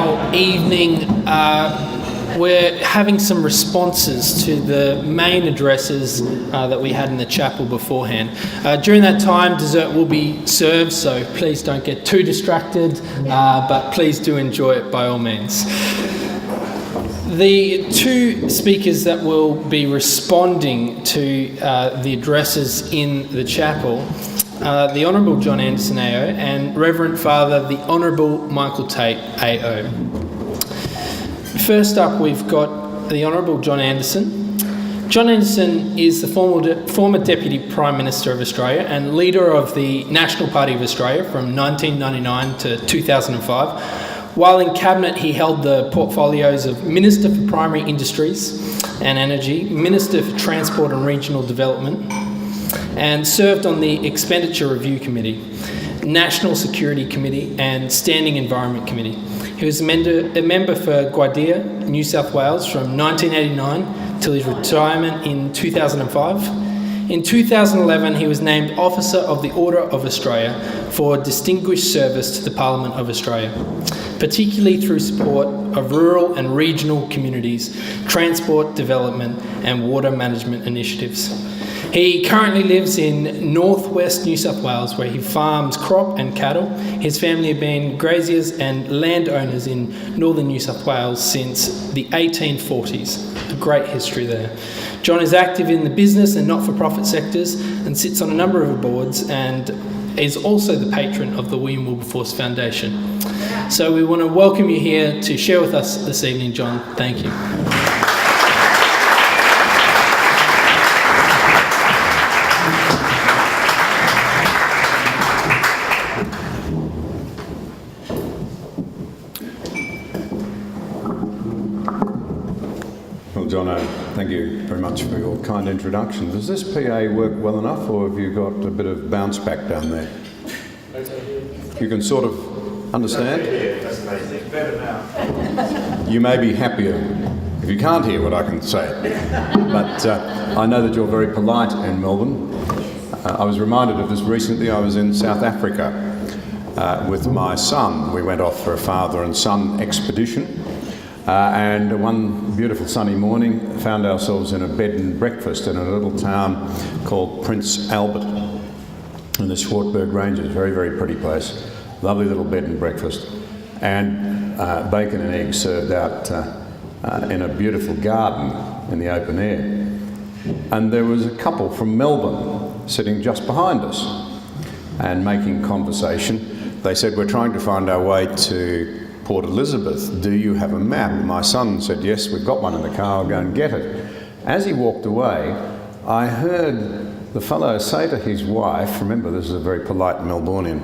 our evening, we're having some responses to the main addresses that we had in the chapel beforehand. During that time, dessert will be served, so please don't get too distracted, but please do enjoy it by all means. The two speakers that will be responding to the addresses in the chapel are the Honourable John Anderson AO and Reverend Father the Honourable Michael Tate AO. First up, we've got the Honourable John Anderson. John Anderson is the former Deputy Prime Minister of Australia and leader of the National Party of Australia from 1999 to 2005. While in Cabinet, he held the portfolios of Minister for Primary Industries and Energy, Minister for Transport and Regional Development, and served on the Expenditure Review Committee, National Security Committee and Standing Environment Committee. He was a member for Gwydir, New South Wales from 1989 till his retirement in 2005. In 2011, he was named Officer of the Order of Australia for distinguished service to the Parliament of Australia, particularly through support of rural and regional communities, transport development and water management initiatives. He currently lives in northwest New South Wales, where he farms crop and cattle. His family have been graziers and landowners in northern New South Wales since the 1840s. A great history there. John is active in the business and not-for-profit sectors and sits on a number of boards and is also the patron of the William Wilberforce Foundation. So we want to welcome you here to share with us this evening, John. Thank you. Well, Jono, thank you very much for your kind introduction. Does this PA work well enough, or have you got a bit of bounce back down there? You can sort of understand? That's amazing. Better now. You may be happier if you can't hear what I can say. But I know that you're very polite in Melbourne. I was reminded of this recently. I was in South Africa with my son. We went off for a father and son expedition. And one beautiful sunny morning, found ourselves in a bed and breakfast in a little town called Prince Albert in the Swartberg Ranges. Very, very pretty place. Lovely little bed and breakfast. And bacon and eggs served out in a beautiful garden in the open air. And there was a couple from Melbourne sitting just behind us and making conversation. They said, "We're trying to find our way to Port Elizabeth. Do you have a map?" My son said, "Yes, we've got one in the car, I'll go and get it." As he walked away, I heard the fellow say to his wife, remember this is a very polite Melbourneian,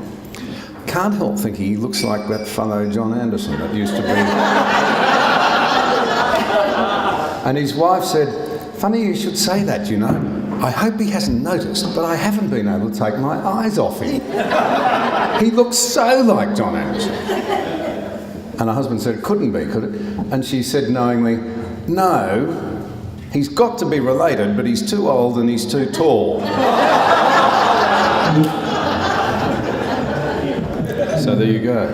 "Can't help thinking he looks like that fellow John Anderson that used to be..." And his wife said, "Funny you should say that, you know. I hope he hasn't noticed, but I haven't been able to take my eyes off him. He looks so like John Anderson." And her husband said, "Couldn't be, could it?" And she said knowingly, "No, he's got to be related, but he's too old and he's too tall." So there you go.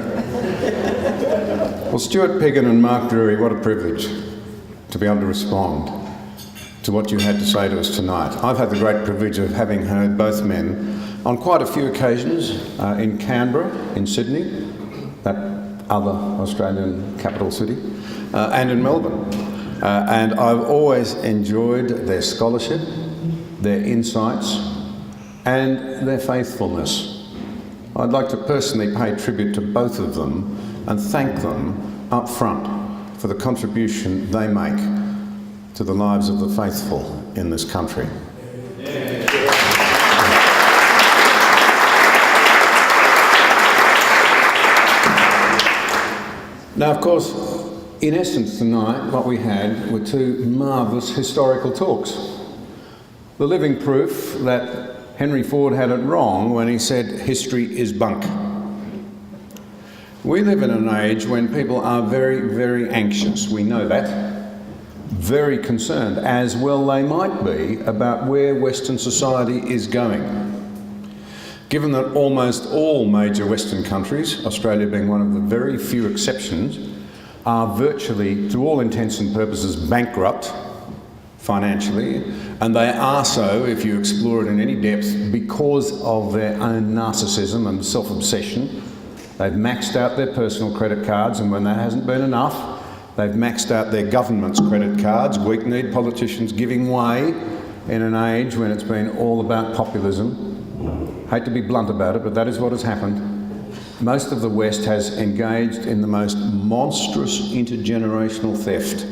Well, Stuart Piggin and Mark Drury, what a privilege to be able to respond to what you had to say to us tonight. I've had the great privilege of having heard both men on quite a few occasions in Canberra, in Sydney, that other Australian capital city, and in Melbourne. And I've always enjoyed their scholarship, their insights, and their faithfulness. I'd like to personally pay tribute to both of them and thank them up front for the contribution they make to the lives of the faithful in this country. Now, of course, in essence tonight, what we had were two marvellous historical talks. The living proof that Henry Ford had it wrong when he said history is bunk. We live in an age when people are very, very anxious. We know that. Very concerned, as well they might be, about where Western society is going. Given that almost all major Western countries, Australia being one of the very few exceptions, are virtually, to all intents and purposes, bankrupt financially, and they are so, if you explore it in any depth, because of their own narcissism and self-obsession. They've maxed out their personal credit cards, and when that hasn't been enough, they've maxed out their government's credit cards, weak-kneed politicians giving way in an age when it's been all about populism. Hate to be blunt about it, but that is what has happened. Most of the West has engaged in the most monstrous intergenerational theft.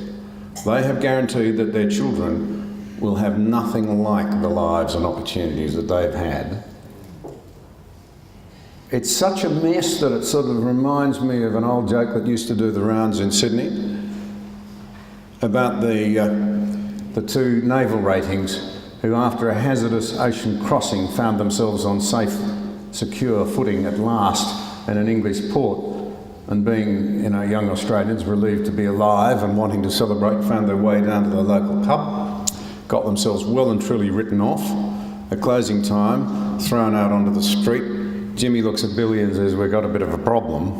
They have guaranteed that their children will have nothing like the lives and opportunities that they've had. It's such a mess that it sort of reminds me of an old joke that used to do the rounds in Sydney about the two naval ratings who, after a hazardous ocean crossing, found themselves on safe, secure footing at last in an English port, and being, young Australians relieved to be alive and wanting to celebrate, found their way down to the local pub, got themselves well and truly written off. At closing time, thrown out onto the street. Jimmy looks at Billy and says, "We've got a bit of a problem."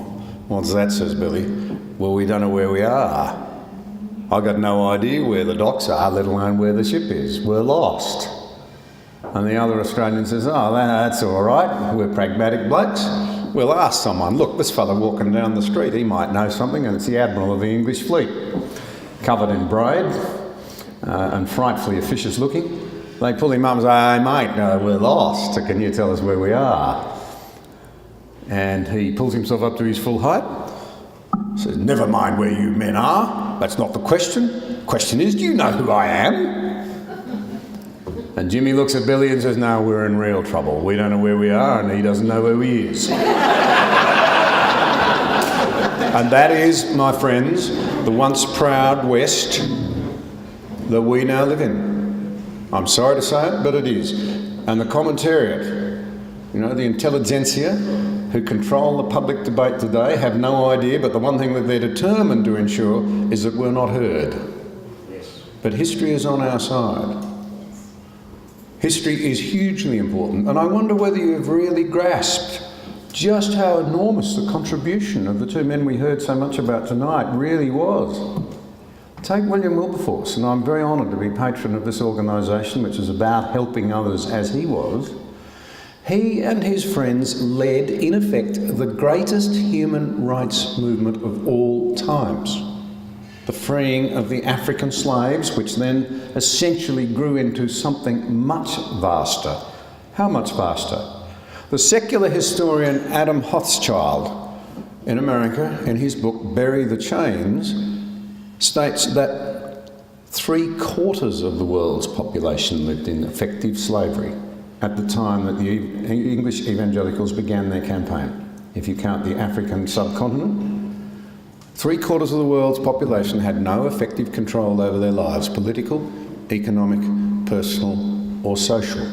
"What's that?" says Billy. "Well, we don't know where we are. I've got no idea where the docks are, let alone where the ship is. We're lost." And the other Australian says, "Oh, that's all right. We're pragmatic blokes. We'll ask someone. Look, this fella walking down the street, he might know something, and it's the Admiral of the English fleet, covered in braid and frightfully officious looking." They pull him up and say, "Hey, mate, we're lost. Can you tell us where we are?" And he pulls himself up to his full height, says, "Never mind where you men are. That's not the question. The question is, do you know who I am?" And Jimmy looks at Billy and says, "No, we're in real trouble. We don't know where we are, and he doesn't know who he is." And that is, my friends, the once proud West that we now live in. I'm sorry to say it, but it is. And the commentariat, the intelligentsia who control the public debate today have no idea, but the one thing that they're determined to ensure is that we're not heard. But history is on our side. History is hugely important, and I wonder whether you've really grasped just how enormous the contribution of the two men we heard so much about tonight really was. Take William Wilberforce, and I'm very honoured to be patron of this organisation, which is about helping others as he was. He and his friends led, in effect, the greatest human rights movement of all times. The freeing of the African slaves, which then essentially grew into something much vaster. How much vaster? The secular historian Adam Hochschild in America, in his book Bury the Chains, states that 3/4 of the world's population lived in effective slavery at the time that the English evangelicals began their campaign. If you count the African subcontinent, 3/4 of the world's population had no effective control over their lives, political, economic, personal or social.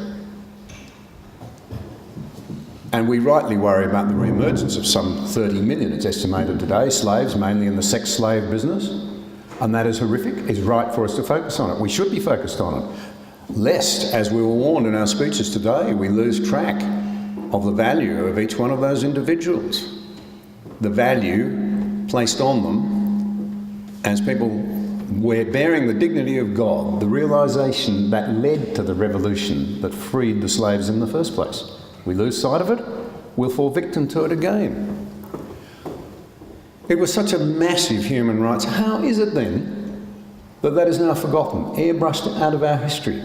And we rightly worry about the re-emergence of some 30 million, it's estimated today, slaves, mainly in the sex slave business. And that is horrific. It's right for us to focus on it. We should be focused on it. Lest, as we were warned in our speeches today, we lose track of the value of each one of those individuals. The value placed on them as people were bearing the dignity of God, the realisation that led to the revolution that freed the slaves in the first place. We lose sight of it, we'll fall victim to it again. It was such a massive human rights. How is it then that that is now forgotten, airbrushed out of our history?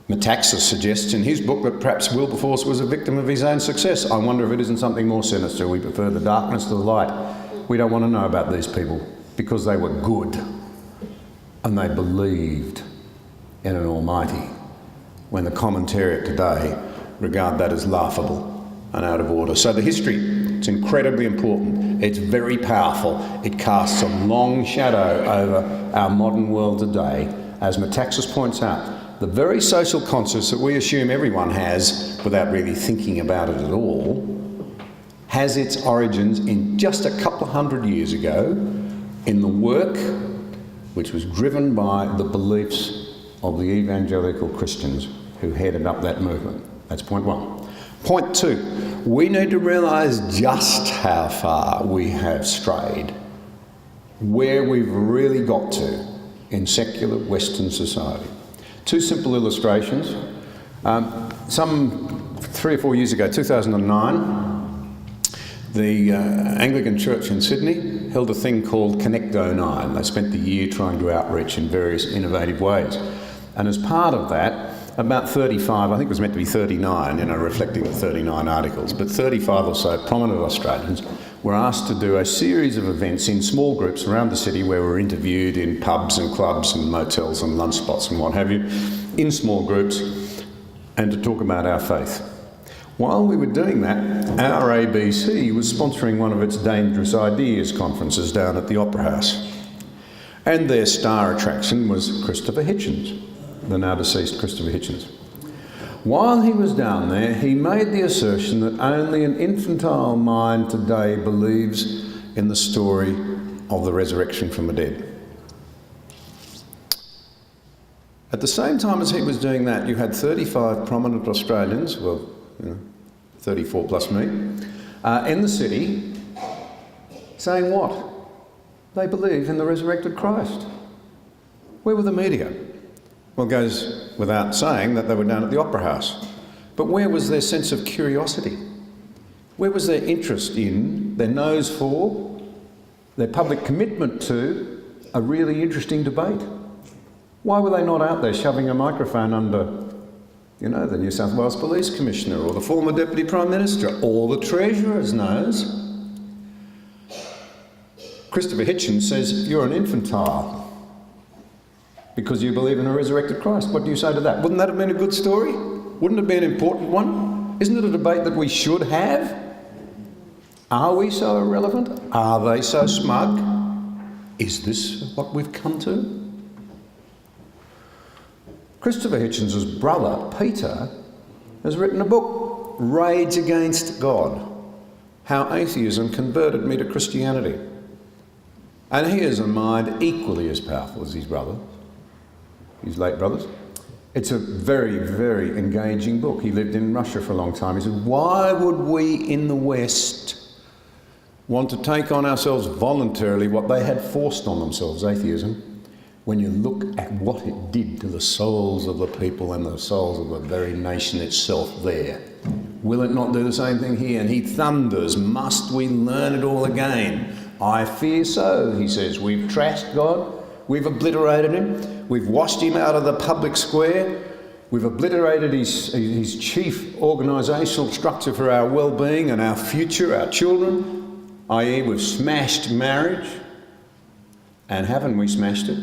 Metaxas suggests in his book that perhaps Wilberforce was a victim of his own success. I wonder if it isn't something more sinister. We prefer the darkness to the light. We don't want to know about these people because they were good and they believed in an almighty, when the commentariat today regard that as laughable and out of order. So the history, it's incredibly important. It's very powerful. It casts a long shadow over our modern world today. As Metaxas points out, the very social conscience that we assume everyone has, without really thinking about it at all, has its origins in just a couple of hundred years ago in the work which was driven by the beliefs of the evangelical Christians who headed up that movement. That's point one. Point two, we need to realise just how far we have strayed, where we've really got to in secular Western society. Two simple illustrations. Some 3 or 4 years ago, 2009, the Anglican Church in Sydney held a thing called Connect 09. They spent the year trying to outreach in various innovative ways. And as part of that, about 35, I think it was meant to be 39, reflecting the 39 articles, but 35 or so prominent Australians were asked to do a series of events in small groups around the city where we were interviewed in pubs and clubs and motels and lunch spots and what have you, in small groups, and to talk about our faith. While we were doing that, our ABC was sponsoring one of its Dangerous Ideas conferences down at the Opera House. And their star attraction was Christopher Hitchens, the now deceased Christopher Hitchens. While he was down there, he made the assertion that only an infantile mind today believes in the story of the resurrection from the dead. At the same time as he was doing that, you had 35 prominent Australians, 34 plus me, in the city saying what? They believe in the resurrected Christ. Where were the media? Well, it goes without saying that they were down at the Opera House. But where was their sense of curiosity? Where was their interest in, their nose for, their public commitment to a really interesting debate? Why were they not out there shoving a microphone under, the New South Wales Police Commissioner or the former Deputy Prime Minister or the Treasurer's nose? Christopher Hitchens says, you're an infantile because you believe in a resurrected Christ. What do you say to that? Wouldn't that have been a good story? Wouldn't it be an important one? Isn't it a debate that we should have? Are we so irrelevant? Are they so smug? Is this what we've come to? Christopher Hitchens' brother, Peter, has written a book, Rage Against God, How Atheism Converted Me to Christianity. And he has a mind equally as powerful as his brother, his late brothers. It's a very, very engaging book. He lived in Russia for a long time. He said, why would we in the West want to take on ourselves voluntarily what they had forced on themselves, atheism, when you look at what it did to the souls of the people and the souls of the very nation itself there? Will it not do the same thing here? And he thunders, must we learn it all again? I fear so, he says. We've trashed God, we've obliterated him, we've washed him out of the public square, we've obliterated his chief organisational structure for our well-being and our future, our children, i.e. we've smashed marriage. And haven't we smashed it?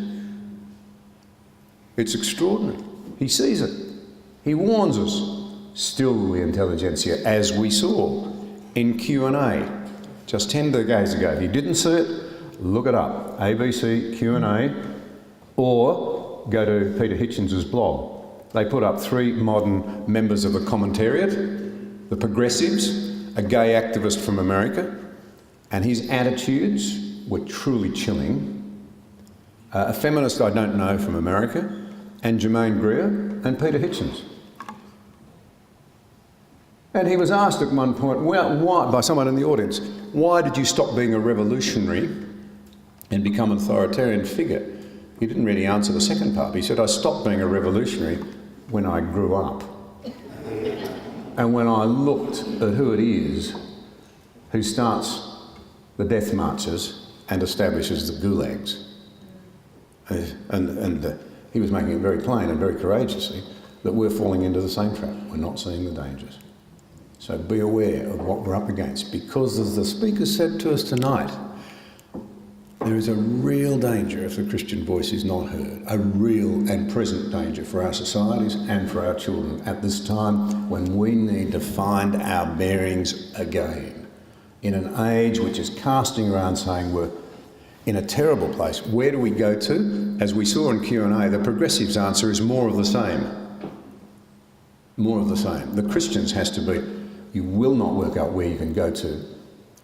It's extraordinary. He sees it. He warns us. Still the intelligentsia, as we saw in Q&A just 10 days ago. If you didn't see it, look it up. ABC Q&A, or go to Peter Hitchens' blog. They put up 3 modern members of the commentariat, the progressives, a gay activist from America, and his attitudes were truly chilling. A feminist I don't know from America, and Germaine Greer, and Peter Hitchens. And he was asked at one point, well, why, by someone in the audience, why did you stop being a revolutionary and become an authoritarian figure? He didn't really answer the second part. He said, I stopped being a revolutionary when I grew up. And when I looked at who it is who starts the death marches and establishes the gulags. And he was making it very plain and very courageously that we're falling into the same trap. We're not seeing the dangers. So be aware of what we're up against, because as the speaker said to us tonight, there is a real danger if the Christian voice is not heard, a real and present danger for our societies and for our children at this time when we need to find our bearings again. In an age which is casting around saying we're in a terrible place, where do we go to? As we saw in Q&A, the progressives' answer is more of the same. More of the same. The Christians has to be, you will not work out where you can go to,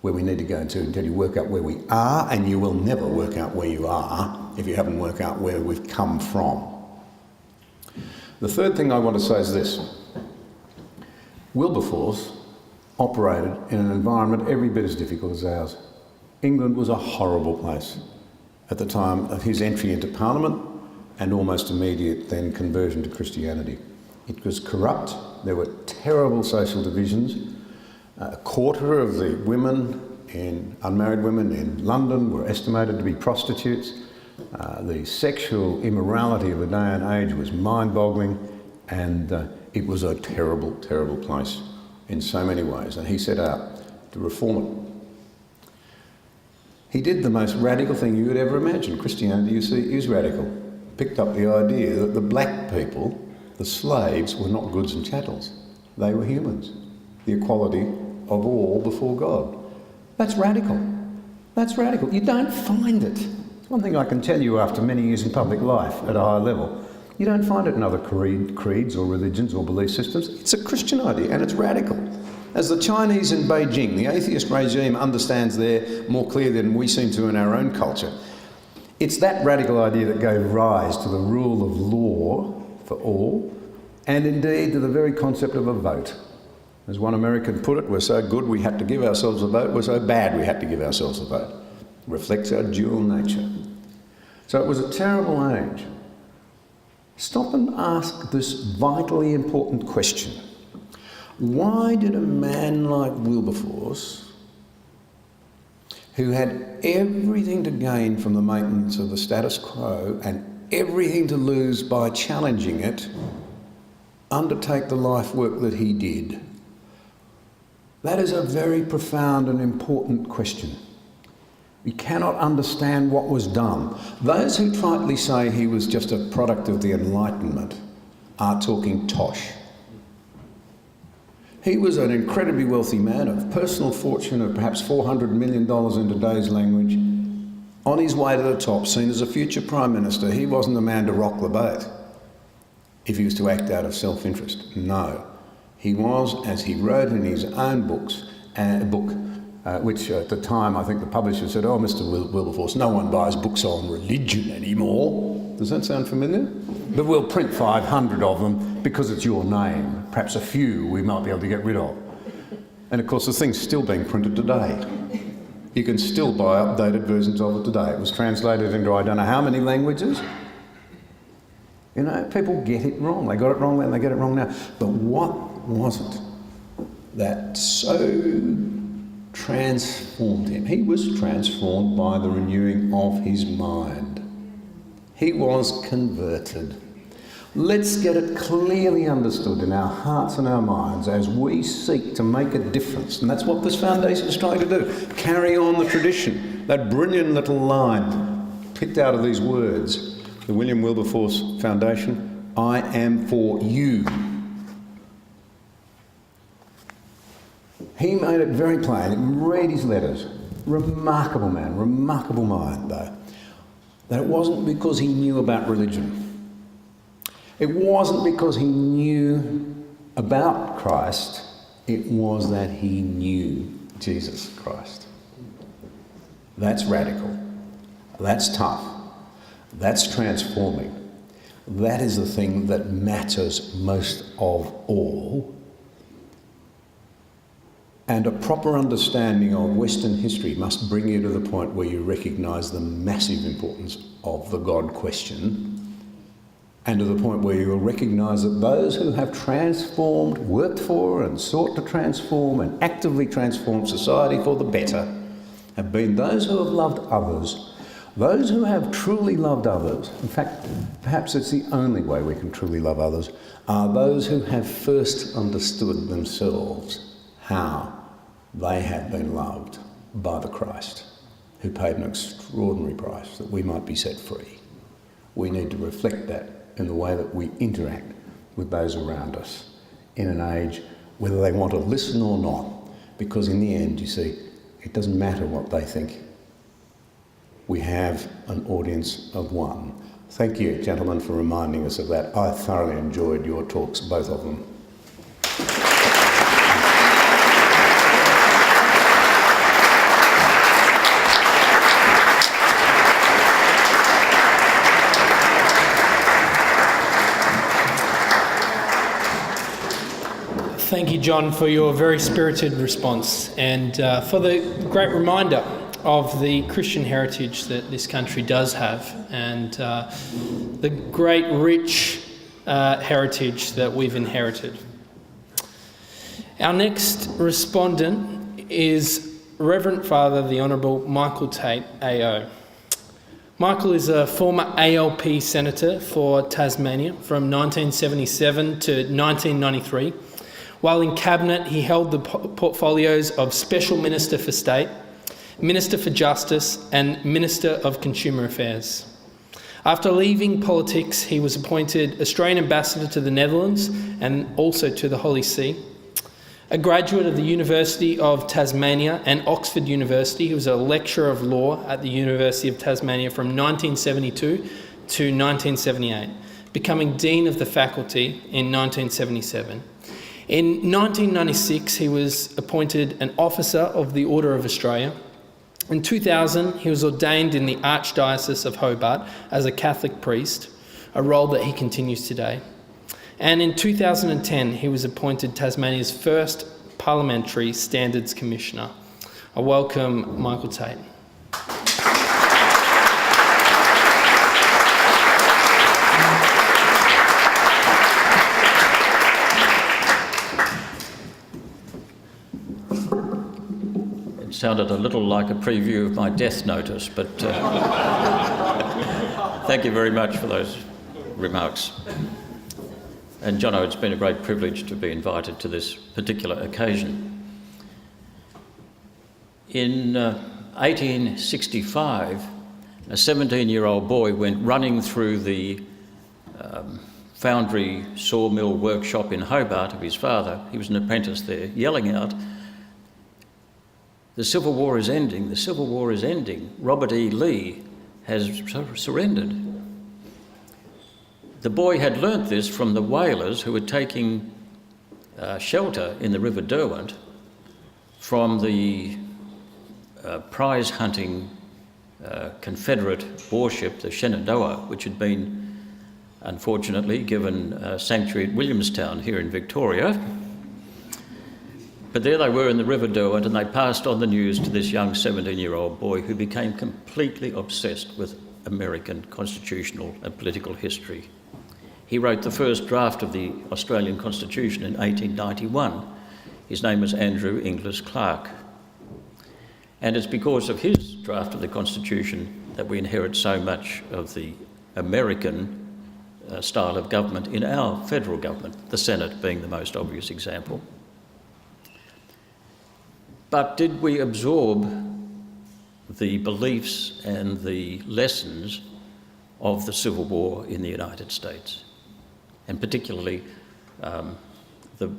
where we need to go to until you work out where we are, and you will never work out where you are if you haven't worked out where we've come from. The third thing I want to say is this. Wilberforce operated in an environment every bit as difficult as ours. England was a horrible place at the time of his entry into Parliament and almost immediate then conversion to Christianity. It was corrupt, there were terrible social divisions. A quarter of the unmarried women in London were estimated to be prostitutes. The sexual immorality of the day and age was mind-boggling, and it was a terrible, terrible place in so many ways, and he set out to reform it. He did the most radical thing you could ever imagine. Christianity, you see, is radical. Picked up the idea that the black people, the slaves, were not goods and chattels. They were humans. The equality of all before God. That's radical. That's radical. You don't find it. One thing I can tell you after many years in public life at a high level, you don't find it in other creeds or religions or belief systems. It's a Christian idea and it's radical. As the Chinese in Beijing, the atheist regime understands there more clearly than we seem to in our own culture. It's that radical idea that gave rise to the rule of law for all, and indeed to the very concept of a vote. As one American put it, we're so good we had to give ourselves a vote, we're so bad we had to give ourselves a vote. Reflects our dual nature. So it was a terrible age. Stop and ask this vitally important question. Why did a man like Wilberforce, who had everything to gain from the maintenance of the status quo and everything to lose by challenging it, undertake the life work that he did? That is a very profound and important question. We cannot understand what was done. Those who tritely say he was just a product of the Enlightenment are talking tosh. He was an incredibly wealthy man, of personal fortune of perhaps $400 million in today's language, on his way to the top, seen as a future Prime Minister. He wasn't the man to rock the boat if he was to act out of self-interest. No. He was, as he wrote in his own books, which at the time I think the publisher said, "Oh, Mr. Wilberforce, no one buys books on religion anymore." Does that sound familiar? But we'll print 500 of them because it's your name. Perhaps a few we might be able to get rid of. And of course the thing's still being printed today. You can still buy updated versions of it today. It was translated into I don't know how many languages. You know, people get it wrong. They got it wrong then, they get it wrong now. But what was it that so transformed him? He was transformed by the renewing of his mind. He was converted. Let's get it clearly understood in our hearts and our minds as we seek to make a difference. And that's what this foundation is trying to do. Carry on the tradition. That brilliant little line picked out of these words, the William Wilberforce Foundation, I am for you. He made it very plain. Read his letters. Remarkable man, remarkable mind though. That it wasn't because he knew about religion. It wasn't because he knew about Christ. It was that he knew Jesus Christ. That's radical. That's tough. That's transforming. That is the thing that matters most of all. And a proper understanding of Western history must bring you to the point where you recognise the massive importance of the God question, and to the point where you will recognise that those who have transformed, worked for and sought to transform and actively transform society for the better have been those who have loved others, those who have truly loved others. In fact, perhaps it's the only way we can truly love others, are those who have first understood themselves how they have been loved by the Christ, who paid an extraordinary price that we might be set free. We need to reflect that in the way that we interact with those around us in an age, whether they want to listen or not, because in the end, you see, it doesn't matter what they think. We have an audience of one. Thank you, gentlemen, for reminding us of that. I thoroughly enjoyed your talks, both of them. Thank you, John, for your very spirited response and for the great reminder of the Christian heritage that this country does have and the great rich heritage that we've inherited. Our next respondent is Reverend Father the Honourable Michael Tate, AO. Michael is a former ALP Senator for Tasmania from 1977 to 1993. While in Cabinet, he held the portfolios of Special Minister for State, Minister for Justice and Minister of Consumer Affairs. After leaving politics, he was appointed Australian Ambassador to the Netherlands and also to the Holy See. A graduate of the University of Tasmania and Oxford University, he was a lecturer of law at the University of Tasmania from 1972 to 1978, becoming Dean of the Faculty in 1977. In 1996, he was appointed an Officer of the Order of Australia. In 2000, he was ordained in the Archdiocese of Hobart as a Catholic priest, a role that he continues today. And in 2010, he was appointed Tasmania's first Parliamentary Standards Commissioner. I welcome Michael Tate. It sounded a little like a preview of my death notice, but thank you very much for those remarks. And Jono, it's been a great privilege to be invited to this particular occasion. In 1865, a 17-year-old boy went running through the foundry sawmill workshop in Hobart of his father. He was an apprentice there, yelling out, "The Civil War is ending, the Civil War is ending. Robert E. Lee has surrendered." The boy had learnt this from the whalers who were taking shelter in the River Derwent from the prize-hunting Confederate warship, the Shenandoah, which had been, unfortunately, given sanctuary at Williamstown here in Victoria. But there they were in the River Derwent, and they passed on the news to this young 17-year-old boy who became completely obsessed with American constitutional and political history. He wrote the first draft of the Australian Constitution in 1891. His name was Andrew Inglis Clark. And it's because of his draft of the Constitution that we inherit so much of the American style of government in our federal government, the Senate being the most obvious example. But did we absorb the beliefs and the lessons of the Civil War in the United States? And particularly the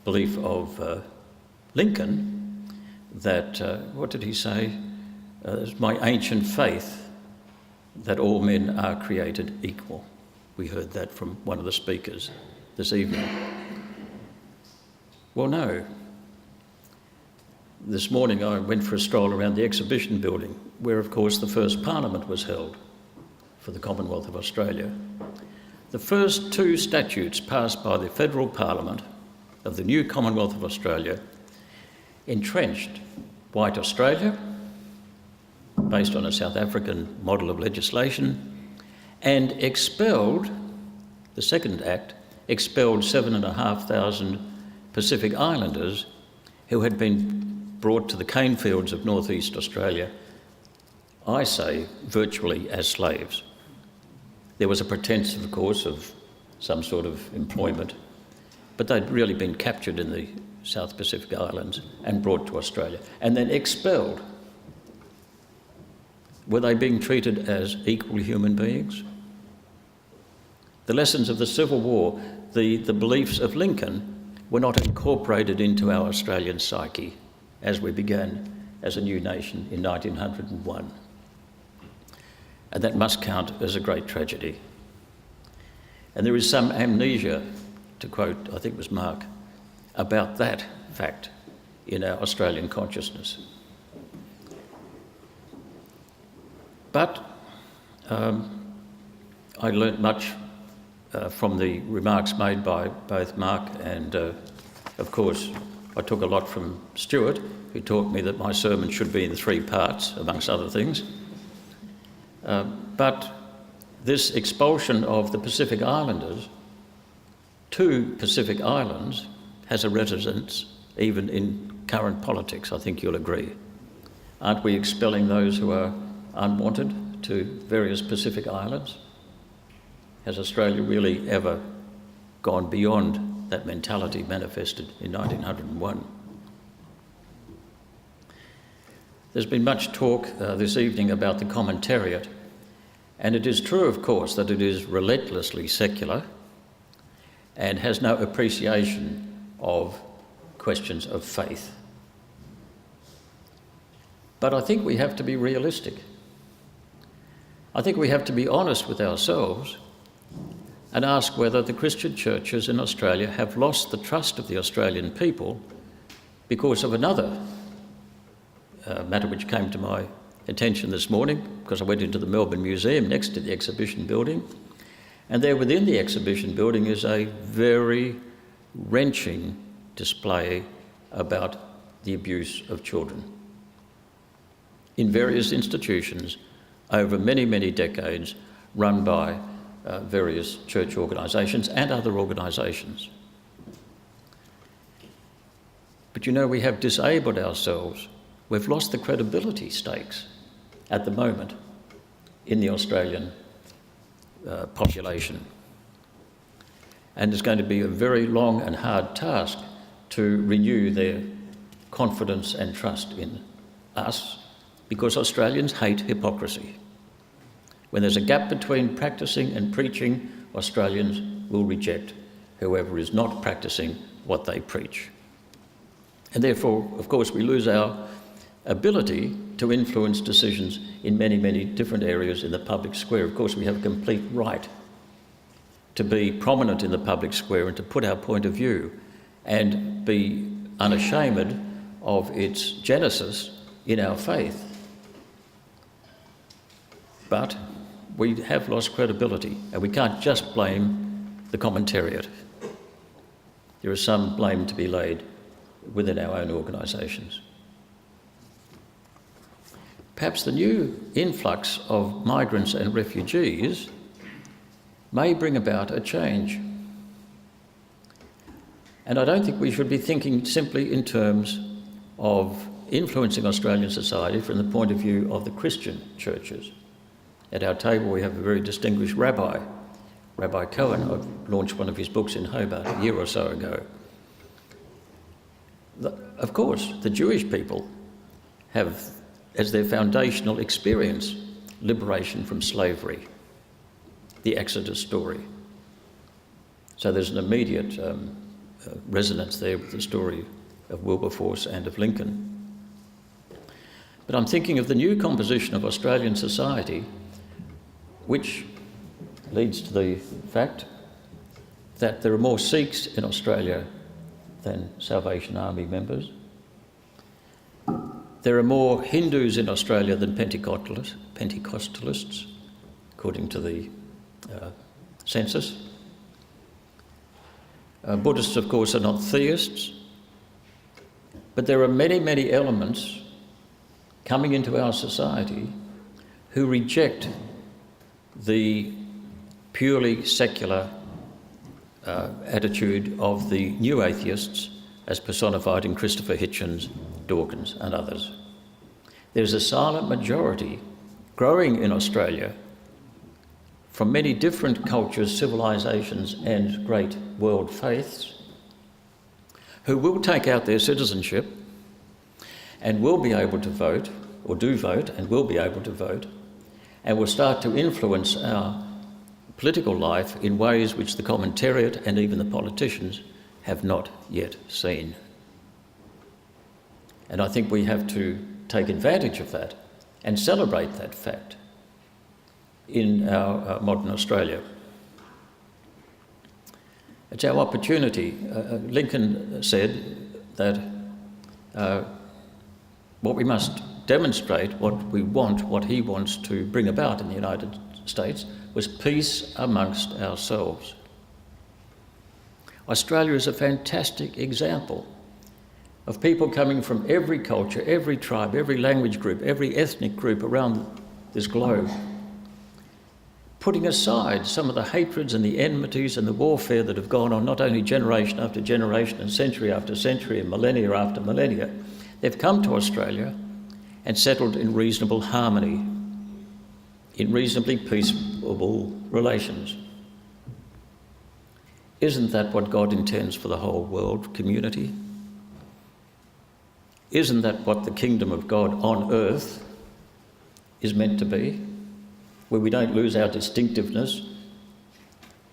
belief of Lincoln that, what did he say? It's my ancient faith that all men are created equal. We heard that from one of the speakers this evening. Well, no. This morning I went for a stroll around the exhibition building, where of course the first Parliament was held for the Commonwealth of Australia. The first two statutes passed by the Federal Parliament of the new Commonwealth of Australia entrenched white Australia, based on a South African model of legislation, and expelled, the second act, expelled 7,500 Pacific Islanders who had been brought to the cane fields of northeast Australia, I say, virtually as slaves. There was a pretence, of course, of some sort of employment, but they'd really been captured in the South Pacific Islands and brought to Australia, and then expelled. Were they being treated as equal human beings? The lessons of the Civil War, the beliefs of Lincoln, were not incorporated into our Australian psyche as we began as a new nation in 1901. And that must count as a great tragedy. And there is some amnesia, to quote, I think it was Mark, about that fact in our Australian consciousness. But I learnt much from the remarks made by both Mark and Of course, I took a lot from Stuart, who taught me that my sermon should be in 3 parts, amongst other things. But this expulsion of the Pacific Islanders to Pacific Islands has a resonance even in current politics, I think you'll agree. Aren't we expelling those who are unwanted to various Pacific Islands? Has Australia really ever gone beyond that mentality manifested in 1901? There's been much talk this evening about the commentariat, and it is true, of course, that it is relentlessly secular and has no appreciation of questions of faith. But I think we have to be realistic. I think we have to be honest with ourselves and ask whether the Christian churches in Australia have lost the trust of the Australian people because of another matter which came to my attention this morning, because I went into the Melbourne Museum next to the exhibition building, and there within the exhibition building is a very wrenching display about the abuse of children in various institutions over many, many decades, run by various church organisations and other organisations. But you know, we have disabled ourselves. We've lost the credibility stakes at the moment in the Australian population. And it's going to be a very long and hard task to renew their confidence and trust in us, because Australians hate hypocrisy. When there's a gap between practicing and preaching, Australians will reject whoever is not practicing what they preach. And therefore, of course, we lose our ability to influence decisions in many, many different areas in the public square. Of course, we have a complete right to be prominent in the public square and to put our point of view and be unashamed of its genesis in our faith. But we have lost credibility, and we can't just blame the commentariat. There is some blame to be laid within our own organisations. Perhaps the new influx of migrants and refugees may bring about a change. And I don't think we should be thinking simply in terms of influencing Australian society from the point of view of the Christian churches. At our table we have a very distinguished rabbi, Rabbi Cohen. I've launched one of his books in Hobart a year or so ago. Of course, the Jewish people have as their foundational experience liberation from slavery, the Exodus story. So there's an immediate resonance there with the story of Wilberforce and of Lincoln. But I'm thinking of the new composition of Australian society, which leads to the fact that there are more Sikhs in Australia than Salvation Army members. There are more Hindus in Australia than Pentecostalists, according to the census. Buddhists, of course, are not theists, but there are many, many elements coming into our society who reject the purely secular attitude of the new atheists as personified in Christopher Hitchens, Dawkins and others. There's a silent majority growing in Australia from many different cultures, civilisations and great world faiths who will take out their citizenship and will be able to vote, or do vote and will be able to vote, and will start to influence our political life in ways which the commentariat and even the politicians have not yet seen. And I think we have to take advantage of that and celebrate that fact in our modern Australia. It's our opportunity. Lincoln said that what we must demonstrate, what we want, what he wants to bring about in the United States, was peace amongst ourselves. Australia is a fantastic example of people coming from every culture, every tribe, every language group, every ethnic group around this globe, putting aside some of the hatreds and the enmities and the warfare that have gone on not only generation after generation and century after century and millennia after millennia. They've come to Australia and settled in reasonable harmony, in reasonably peaceable relations. Isn't that what God intends for the whole world community? Isn't that what the kingdom of God on earth is meant to be? Where we don't lose our distinctiveness,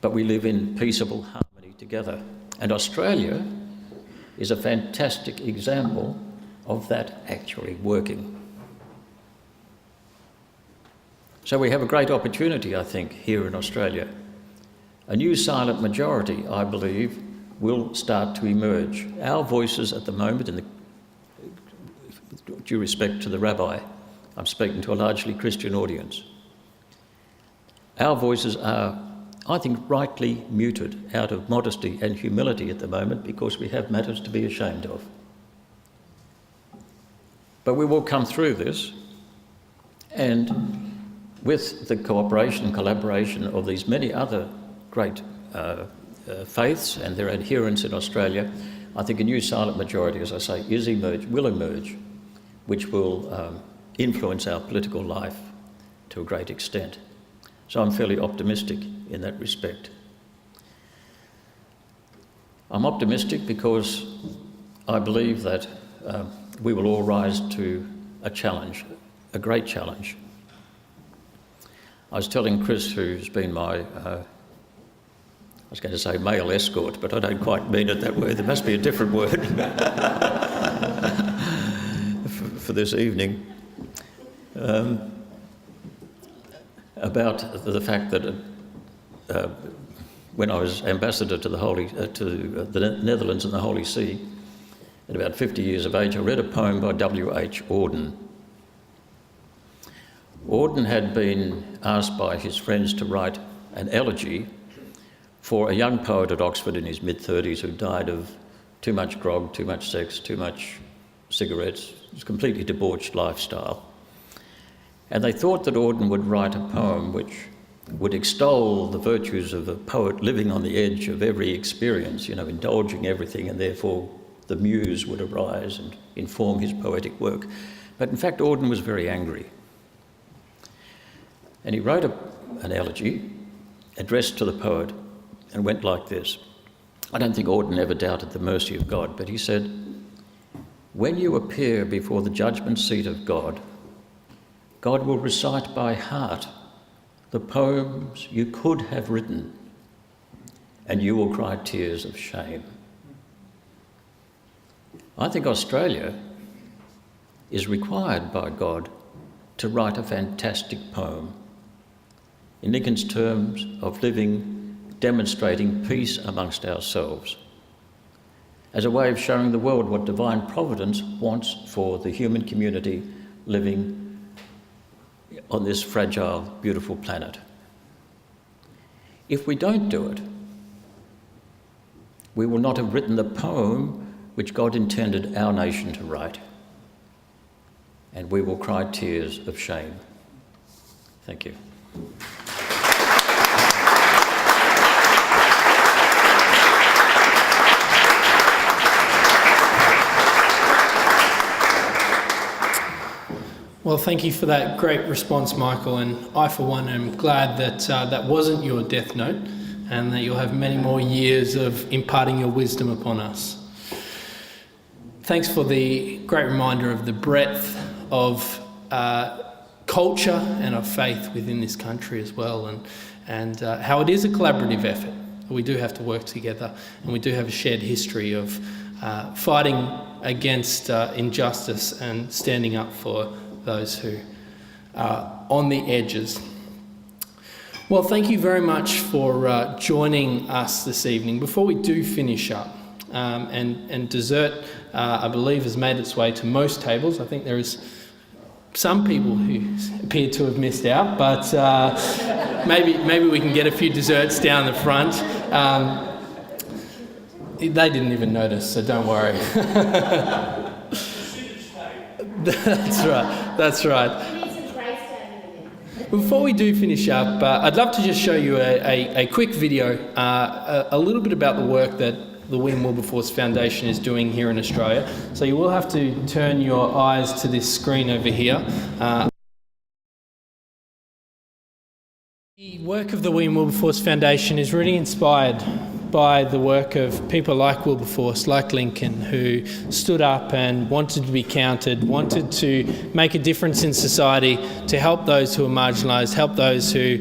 but we live in peaceable harmony together. And Australia is a fantastic example of that actually working. So we have a great opportunity, I think, here in Australia. A new silent majority, I believe, will start to emerge. Our voices at the moment, with due respect to the rabbi, I'm speaking to a largely Christian audience. Our voices are, I think, rightly muted out of modesty and humility at the moment because we have matters to be ashamed of. But we will come through this, and with the cooperation and collaboration of these many other great faiths and their adherents in Australia, I think a new silent majority, as I say, will emerge, which will influence our political life to a great extent. So I'm fairly optimistic in that respect. I'm optimistic because I believe that we will all rise to a challenge, a great challenge. I was telling Chris, who's been my, I was going to say male escort, but I don't quite mean it that way. There must be a different word for this evening. About the fact that when I was ambassador to the Netherlands and the Holy See, at about 50 years of age, I read a poem by W.H. Auden. Auden had been asked by his friends to write an elegy for a young poet at Oxford in his mid-30s who died of too much grog, too much sex, too much cigarettes, his completely debauched lifestyle. And they thought that Auden would write a poem which would extol the virtues of a poet living on the edge of every experience, indulging everything, and therefore the muse would arise and inform his poetic work. But in fact, Auden was very angry. And he wrote an elegy addressed to the poet and went like this. I don't think Auden ever doubted the mercy of God, but he said, "When you appear before the judgment seat of God, God will recite by heart the poems you could have written, and you will cry tears of shame." I think Australia is required by God to write a fantastic poem in Lincoln's terms of demonstrating peace amongst ourselves, as a way of showing the world what divine providence wants for the human community living on this fragile, beautiful planet. If we don't do it, we will not have written the poem which God intended our nation to write, and we will cry tears of shame. Thank you. Well, thank you for that great response, Michael, and I, for one, am glad that that wasn't your death note and that you'll have many more years of imparting your wisdom upon us. Thanks for the great reminder of the breadth of culture and of faith within this country as well, and how it is a collaborative effort. We do have to work together, and we do have a shared history of fighting against injustice and standing up for those who are on the edges. Well, thank you very much for joining us this evening. Before we do finish up, and dessert, I believe, has made its way to most tables. I think there is some people who appear to have missed out, but maybe we can get a few desserts down the front. They didn't even notice, so don't worry. That's right. Before we do finish up, I'd love to just show you a quick video, a little bit about the work that the William Wilberforce Foundation is doing here in Australia. So you will have to turn your eyes to this screen over here. The work of the William Wilberforce Foundation is really inspired by the work of people like Wilberforce, like Lincoln, who stood up and wanted to be counted, wanted to make a difference in society, to help those who were marginalised, help those who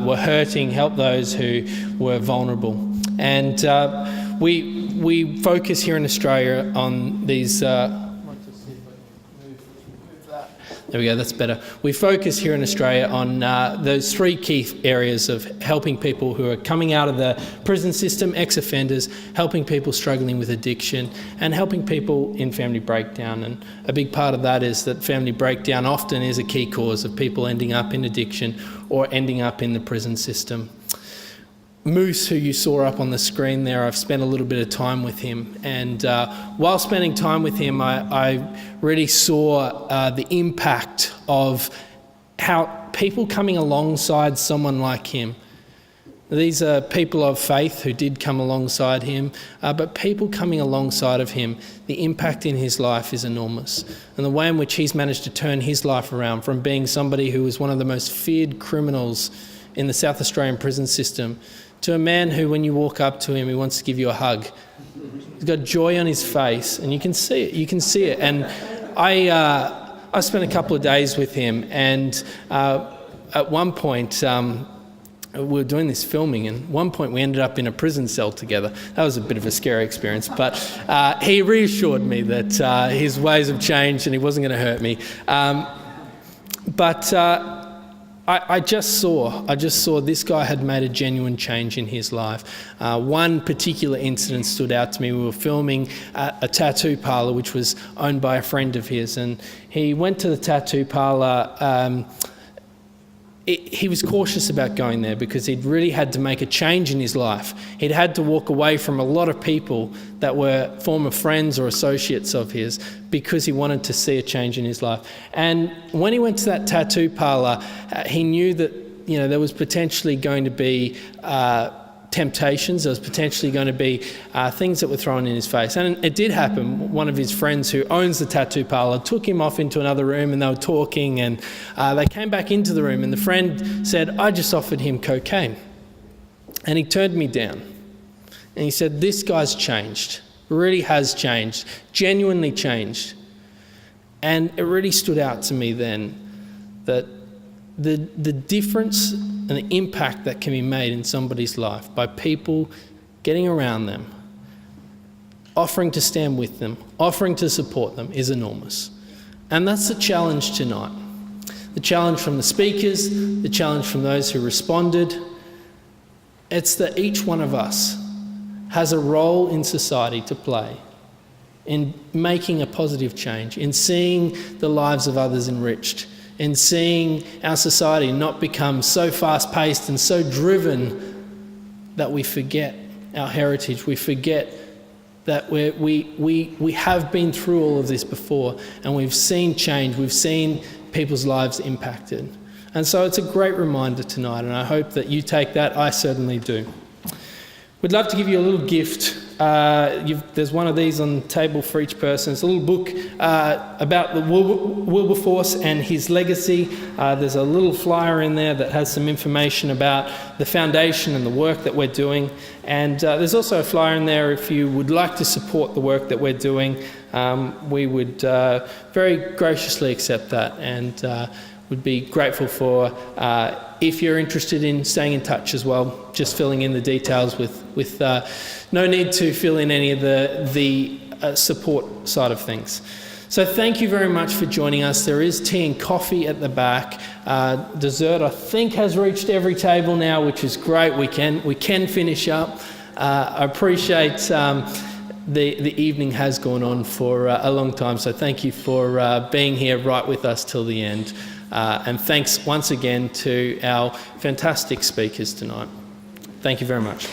were hurting, help those who were vulnerable. And we focus here in Australia on these... There we go, that's better. We focus here in Australia on those three key areas of helping people who are coming out of the prison system, ex-offenders, helping people struggling with addiction, and helping people in family breakdown. And a big part of that is that family breakdown often is a key cause of people ending up in addiction or ending up in the prison system. Moose, who you saw up on the screen there, I've spent a little bit of time with him, and while spending time with him I really saw the impact of how people coming alongside someone like him. These are people of faith who did come alongside him, but people coming alongside of him, the impact in his life is enormous. And the way in which he's managed to turn his life around from being somebody who was one of the most feared criminals in the South Australian prison system to a man who, when you walk up to him, he wants to give you a hug. He's got joy on his face, and you can see it. You can see it. And I spent a couple of days with him, and at one point we were doing this filming, and at one point we ended up in a prison cell together. That was a bit of a scary experience, but he reassured me that his ways have changed and he wasn't going to hurt me. I just saw this guy had made a genuine change in his life. One particular incident stood out to me. We were filming a tattoo parlour which was owned by a friend of his, and he went to the tattoo parlour. He was cautious about going there because he'd really had to make a change in his life. He'd had to walk away from a lot of people that were former friends or associates of his because he wanted to see a change in his life. And when he went to that tattoo parlour, he knew that there was potentially going to be temptations, there was potentially going to be things that were thrown in his face. And it did happen. One of his friends who owns the tattoo parlour took him off into another room, and they were talking, and they came back into the room, and the friend said, "I just offered him cocaine." And he turned me down. And he said, "This guy's changed, really has changed, genuinely changed." And it really stood out to me then that the difference and the impact that can be made in somebody's life by people getting around them, offering to stand with them, offering to support them is enormous. And that's the challenge tonight. The challenge from the speakers, the challenge from those who responded. It's that each one of us has a role in society to play in making a positive change, in seeing the lives of others enriched, in seeing our society not become so fast-paced and so driven that we forget our heritage, we forget that we have been through all of this before, and we've seen change, we've seen people's lives impacted. And so it's a great reminder tonight, and I hope that you take that. I certainly do. We'd love to give you a little gift. There's one of these on the table for each person. It's a little book about the Wilberforce and his legacy. There's a little flyer in there that has some information about the foundation and the work that we're doing. And there's also a flyer in there if you would like to support the work that we're doing. We would very graciously accept that, and would be grateful for if you're interested in staying in touch as well, just filling in the details with no need to fill in any of the support side of things. So thank you very much for joining us. There is tea and coffee at the back. Dessert, I think, has reached every table now, which is great. We can finish up. I appreciate the evening has gone on for a long time, so thank you for being here right with us till the end. And thanks once again to our fantastic speakers tonight. Thank you very much.